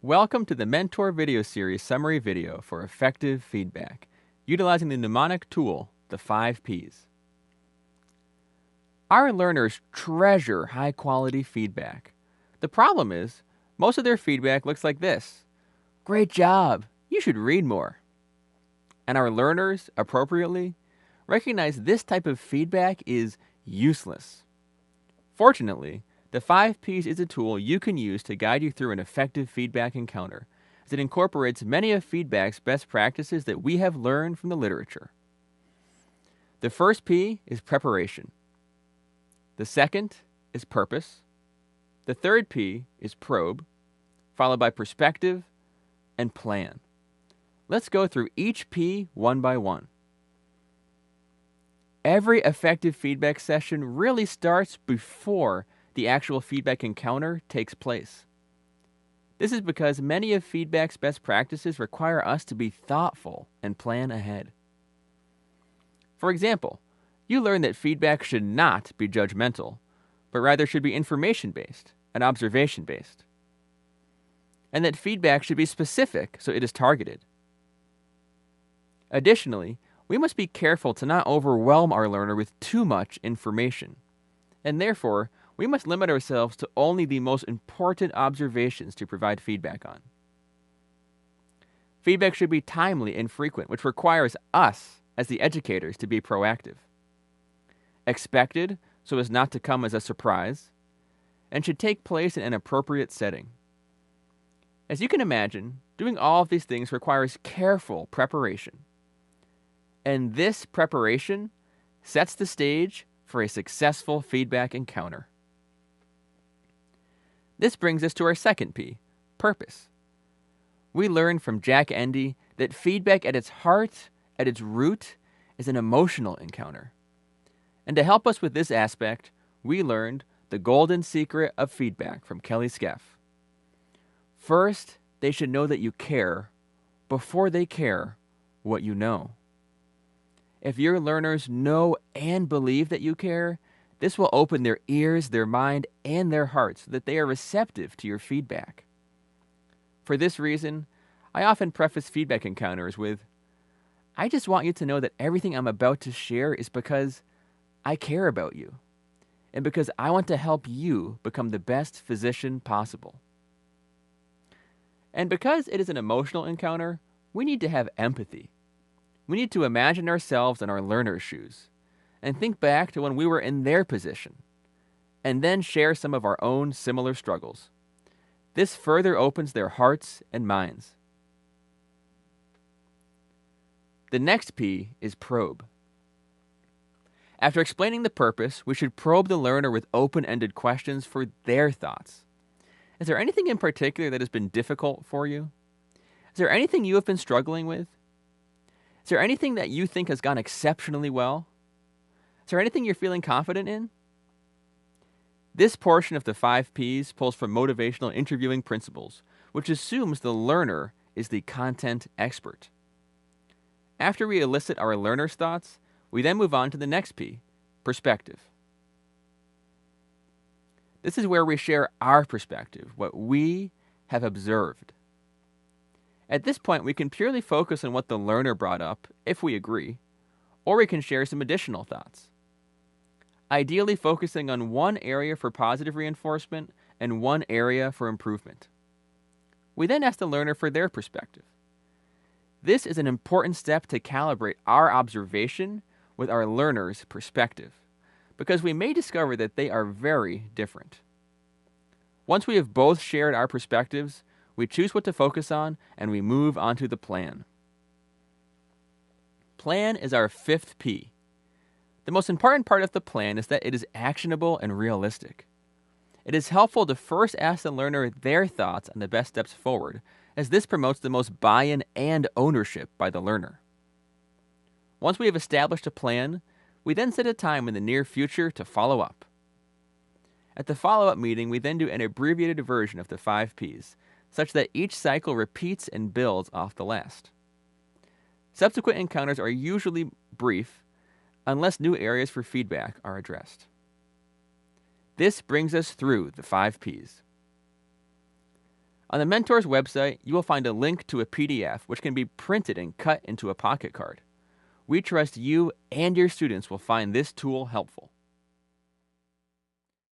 Welcome to the Mentor video series summary video for effective feedback, utilizing the mnemonic tool, the 5 Ps. Our learners treasure high-quality feedback. The problem is, most of their feedback looks like this. Great job! You should read more. And our learners, appropriately, recognize this type of feedback is useless. Fortunately, the 5 Ps is a tool you can use to guide you through an effective feedback encounter, as it incorporates many of feedback's best practices that we have learned from the literature. The first P is preparation. The second is purpose. The third P is probe, followed by perspective and plan. Let's go through each P one by one. Every effective feedback session really starts before the actual feedback encounter takes place. This is because many of feedback's best practices require us to be thoughtful and plan ahead. For example, you learn that feedback should not be judgmental, but rather should be information-based and observation-based. And that feedback should be specific so it is targeted. Additionally, we must be careful to not overwhelm our learner with too much information, and therefore, we must limit ourselves to only the most important observations to provide feedback on. Feedback should be timely and frequent, which requires us, as the educators, to be proactive. Expected, so as not to come as a surprise, and should take place in an appropriate setting. As you can imagine, doing all of these things requires careful preparation. And this preparation sets the stage for a successful feedback encounter. This brings us to our second P, purpose. We learned from Jack Endy that feedback at its heart, at its root, is an emotional encounter. And to help us with this aspect, we learned the golden secret of feedback from Kelly Skeff. First, they should know that you care before they care what you know. If your learners know and believe that you care, this will open their ears, their mind, and their hearts so that they are receptive to your feedback. For this reason, I often preface feedback encounters with, I just want you to know that everything I'm about to share is because I care about you, and because I want to help you become the best physician possible. And because it is an emotional encounter, we need to have empathy. We need to imagine ourselves in our learner's shoes and think back to when we were in their position, and then share some of our own similar struggles. This further opens their hearts and minds. The next P is probe. After explaining the purpose, we should probe the learner with open-ended questions for their thoughts. Is there anything in particular that has been difficult for you? Is there anything you have been struggling with? Is there anything that you think has gone exceptionally well? Is there anything you're feeling confident in? This portion of the 5 Ps pulls from motivational interviewing principles, which assumes the learner is the content expert. After we elicit our learner's thoughts, we then move on to the next P, perspective. This is where we share our perspective, what we have observed. At this point, we can purely focus on what the learner brought up, if we agree, or we can share some additional thoughts. Ideally focusing on one area for positive reinforcement and one area for improvement. We then ask the learner for their perspective. This is an important step to calibrate our observation with our learner's perspective, because we may discover that they are very different. Once we have both shared our perspectives, we choose what to focus on, and we move on to the plan. Plan is our 5th P. The most important part of the plan is that it is actionable and realistic. It is helpful to first ask the learner their thoughts on the best steps forward, as this promotes the most buy-in and ownership by the learner. Once we have established a plan, we then set a time in the near future to follow up. At the follow-up meeting, we then do an abbreviated version of the 5 Ps, such that each cycle repeats and builds off the last. Subsequent encounters are usually brief, unless new areas for feedback are addressed. This brings us through the 5 Ps. On the Mentor's website, you will find a link to a PDF which can be printed and cut into a pocket card. We trust you and your students will find this tool helpful.